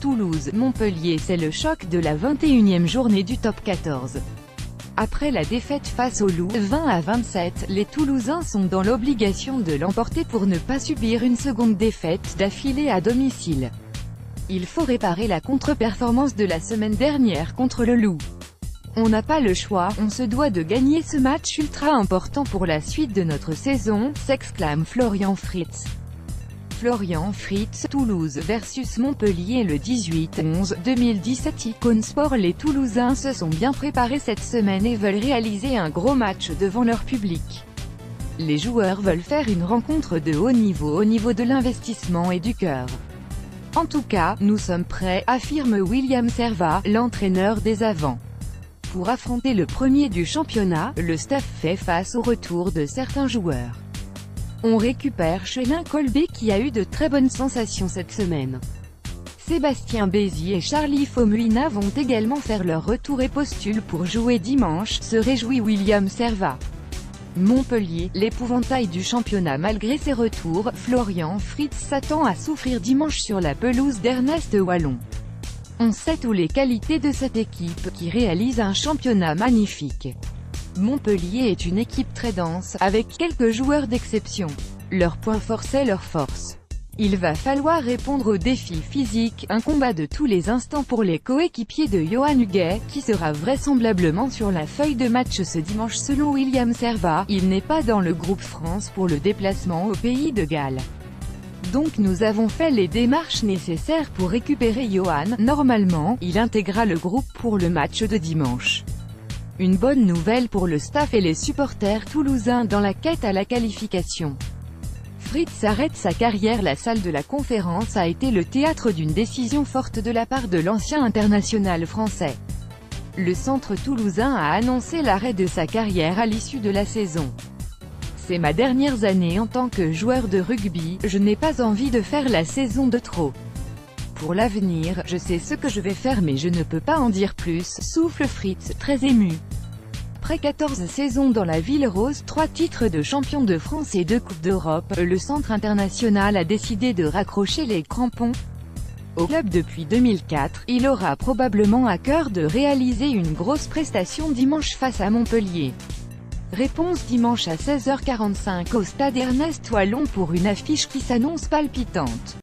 Toulouse-Montpellier, c'est le choc de la 21e journée du top 14. Après la défaite face aux Loups, 20-27, les Toulousains sont dans l'obligation de l'emporter pour ne pas subir une seconde défaite d'affilée à domicile. Il faut réparer la contre-performance de la semaine dernière contre le Loup. On n'a pas le choix, on se doit de gagner ce match ultra important pour la suite de notre saison, s'exclame Florian Fritz. Florian Fritz, Toulouse versus Montpellier le 18-11-2017 Icône Sport. Les Toulousains se sont bien préparés cette semaine et veulent réaliser un gros match devant leur public. Les joueurs veulent faire une rencontre de haut niveau de l'investissement et du cœur. En tout cas, nous sommes prêts, affirme William Servat, l'entraîneur des Avants. Pour affronter le premier du championnat, le staff fait face au retour de certains joueurs. On récupère Chelin Colbé qui a eu de très bonnes sensations cette semaine. Sébastien Bézi et Charlie Fomuina vont également faire leur retour et postulent pour jouer dimanche, se réjouit William Servat. Montpellier, l'épouvantail du championnat malgré ses retours, Florian Fritz s'attend à souffrir dimanche sur la pelouse d'Ernest Wallon. On sait toutes les qualités de cette équipe, qui réalise un championnat magnifique. Montpellier est une équipe très dense, avec quelques joueurs d'exception. Leur point fort c'est leur force. Il va falloir répondre aux défis physiques, un combat de tous les instants pour les coéquipiers de Johan Huguet, qui sera vraisemblablement sur la feuille de match ce dimanche selon William Servat. Il n'est pas dans le groupe France pour le déplacement au pays de Galles. Donc nous avons fait les démarches nécessaires pour récupérer Johan. Normalement, il intégrera le groupe pour le match de dimanche. Une bonne nouvelle pour le staff et les supporters toulousains dans la quête à la qualification. Fritz arrête sa carrière. La salle de la conférence a été le théâtre d'une décision forte de la part de l'ancien international français. Le centre toulousain a annoncé l'arrêt de sa carrière à l'issue de la saison. C'est ma dernière année en tant que joueur de rugby, je n'ai pas envie de faire la saison de trop. Pour l'avenir, je sais ce que je vais faire mais je ne peux pas en dire plus, souffle Fritz, très ému. Après 14 saisons dans la Ville Rose, 3 titres de champion de France et 2 Coupes d'Europe, le centre international a décidé de raccrocher les crampons. Au club depuis 2004, il aura probablement à cœur de réaliser une grosse prestation dimanche face à Montpellier. Réponse dimanche à 16h45 au stade Ernest Wallon pour une affiche qui s'annonce palpitante.